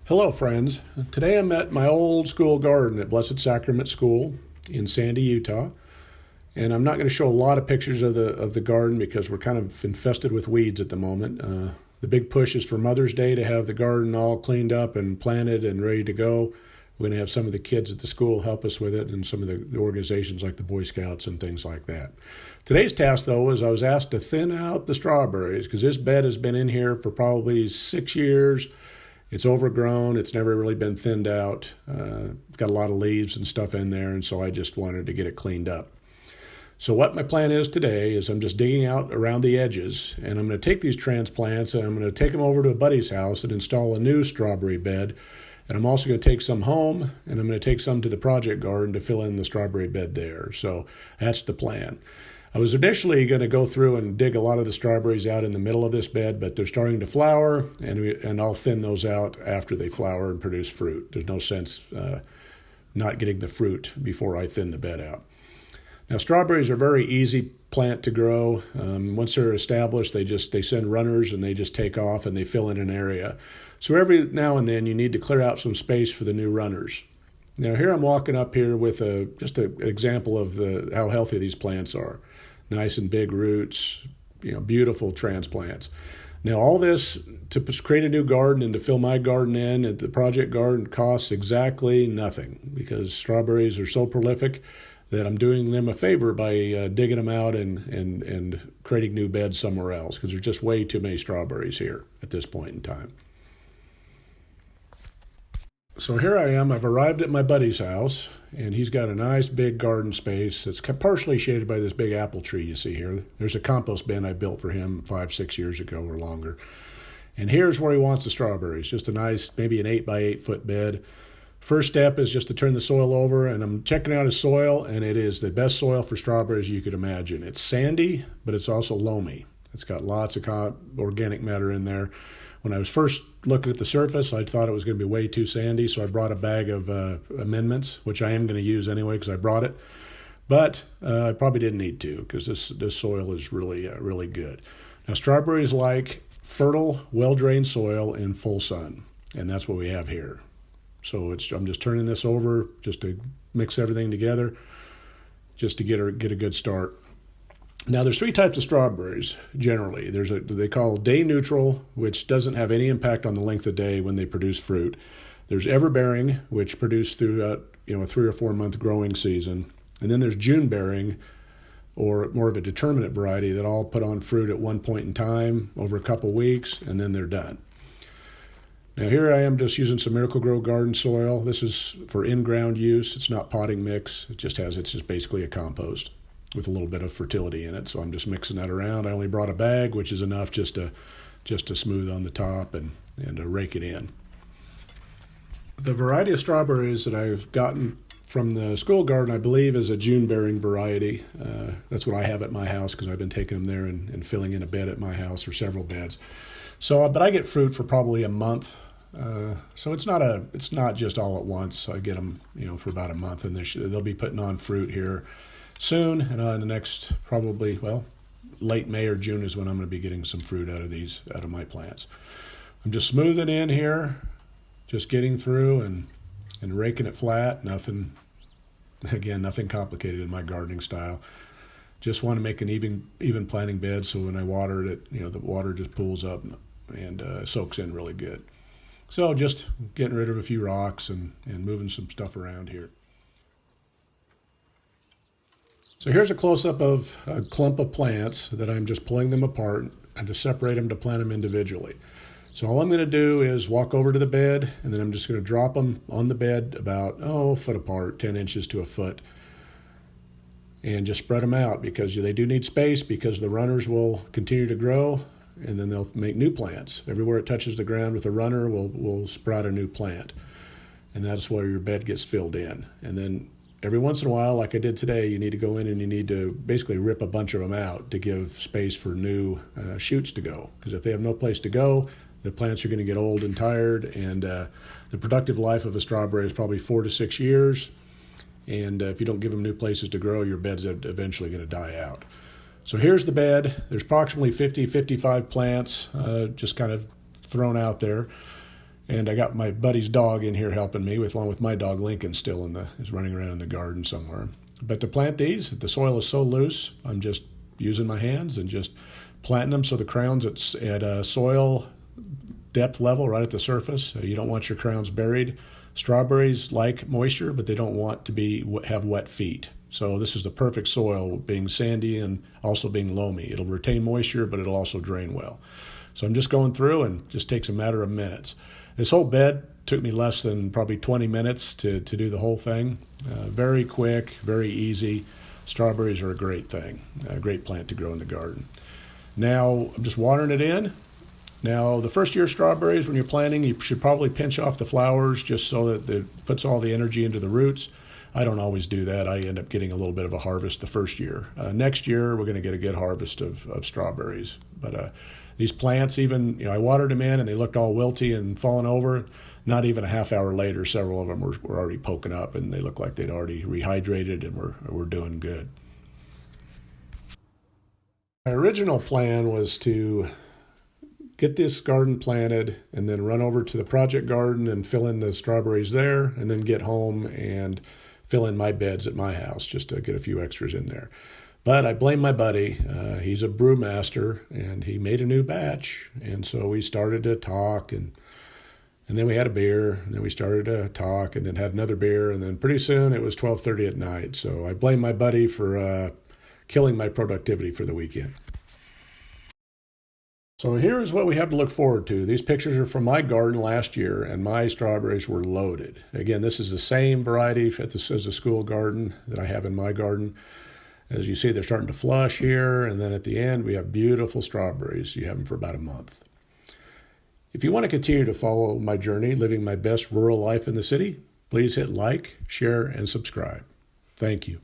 Hello, friends. Today I'm at my old school garden at Blessed Sacrament School in Sandy, Utah. And I'm not going to show a lot of pictures of the garden because we're kind of infested with weeds at the moment. The big push is for Mother's Day to have the garden all cleaned up and planted and ready to go. We're going to have some of the kids at the school help us with it and some of the organizations like the Boy Scouts and things like that. Today's task, though, is I was asked to thin out the strawberries because this bed has been in here for probably 6 years. It's overgrown. It's never really been thinned out. It's got a lot of leaves and stuff in there, and so I just wanted to get it cleaned up. So what my plan is today is I'm just digging out around the edges, and I'm going to take these transplants and I'm going to take them over to a buddy's house and install a new strawberry bed. And I'm also going to take some home, and I'm going to take some to the project garden to fill in the strawberry bed there. So that's the plan. I was initially going to go through and dig a lot of the strawberries out in the middle of this bed, but they're starting to flower, and I'll thin those out after they flower and produce fruit. There's no sense not getting the fruit before I thin the bed out. Now, strawberries are a very easy plant to grow. Once they're established, they send runners and they just take off and they fill in an area. So every now and then you need to clear out some space for the new runners. Now here I'm walking up here with just an example of how healthy these plants are. Nice and big roots, beautiful transplants. Now all this to create a new garden and to fill my garden in at the project garden costs exactly nothing because strawberries are so prolific that I'm doing them a favor by digging them out and creating new beds somewhere else because there's just way too many strawberries here at this point in time. So here I am. I've arrived at my buddy's house, and he's got a nice big garden space. It's partially shaded by this big apple tree you see here. There's a compost bin I built for him 5-6 years ago or longer. And here's where he wants the strawberries, just a nice, maybe an 8 by 8 foot bed. First step is just to turn the soil over, and I'm checking out his soil, and it is the best soil for strawberries you could imagine. It's sandy, but it's also loamy. It's got lots of organic matter in there. When I was first looking at the surface, I thought it was going to be way too sandy, so I brought a bag of amendments, which I am going to use anyway because I brought it. But I probably didn't need to because this soil is really good. Now, strawberries like fertile, well-drained soil in full sun, and that's what we have here. So I'm just turning this over just to mix everything together, just to get a good start. Now, there's 3 types of strawberries, generally. There's they call day neutral, which doesn't have any impact on the length of day when they produce fruit. There's everbearing, which produce throughout a 3 or 4 month growing season. And then there's June bearing, or more of a determinate variety that all put on fruit at one point in time over a couple weeks, and then they're done. Now here I am just using some Miracle-Gro garden soil. This is for in-ground use. It's not potting mix. It's just basically a compost with a little bit of fertility in it. So I'm just mixing that around. I only brought a bag, which is enough just to smooth on the top and to rake it in. The variety of strawberries that I've gotten from the school garden, I believe, is a June-bearing variety. That's what I have at my house because I've been taking them there and filling in a bed at my house or several beds. So, but I get fruit for probably a month. So it's not just all at once. I get them, for about a month, and they'll be putting on fruit here soon, and in the next probably, late May or June is when I'm going to be getting some fruit out of my plants. I'm just smoothing in here, just getting through and raking it flat. Nothing complicated in my gardening style. Just want to make an even planting bed so when I water it, the water just pools up and soaks in really good. So just getting rid of a few rocks and moving some stuff around here. So here's a close-up of a clump of plants that I'm just pulling them apart and to separate them to plant them individually. So all I'm going to do is walk over to the bed, and then I'm just going to drop them on the bed about a foot apart, 10 inches to a foot, and just spread them out because they do need space because the runners will continue to grow, and then they'll make new plants. Everywhere it touches the ground with a runner will sprout a new plant, and that's where your bed gets filled in. And then every once in a while, like I did today, you need to go in and you need to basically rip a bunch of them out to give space for new shoots to go. Because if they have no place to go, the plants are going to get old and tired, and the productive life of a strawberry is probably 4 to 6 years. And if you don't give them new places to grow, your bed's eventually going to die out. So here's the bed. There's approximately 50, 55 plants just kind of thrown out there. And I got my buddy's dog in here helping me, along with my dog Lincoln still is running around in the garden somewhere. But to plant these, the soil is so loose, I'm just using my hands and just planting them so the crown's at a soil depth level right at the surface. You don't want your crowns buried. Strawberries like moisture, but they don't want to have wet feet. So this is the perfect soil, being sandy and also being loamy. It'll retain moisture, but it'll also drain well. So I'm just going through, and just takes a matter of minutes. This whole bed took me less than probably 20 minutes to do the whole thing. Very quick, very easy. Strawberries are a great thing, a great plant to grow in the garden. Now I'm just watering it in. Now, the first year strawberries, when you're planting, you should probably pinch off the flowers just so that it puts all the energy into the roots. I don't always do that. I end up getting a little bit of a harvest the first year. Next year, we're going to get a good harvest of strawberries. But these plants, even, I watered them in and they looked all wilty and fallen over. Not even a half hour later, several of them were already poking up, and they looked like they'd already rehydrated and were doing good. My original plan was to get this garden planted and then run over to the project garden and fill in the strawberries there, and then get home and fill in my beds at my house just to get a few extras in there. But I blame my buddy. He's a brewmaster, and he made a new batch. And so we started to talk, and then we had a beer, and then we started to talk, and then had another beer, and then pretty soon it was 12:30 at night. So I blame my buddy for killing my productivity for the weekend. So here is what we have to look forward to. These pictures are from my garden last year, and my strawberries were loaded. Again, this is the same variety as the school garden that I have in my garden. As you see, they're starting to flush here, and then at the end, we have beautiful strawberries. You have them for about a month. If you want to continue to follow my journey, living my best rural life in the city, please hit like, share, and subscribe. Thank you.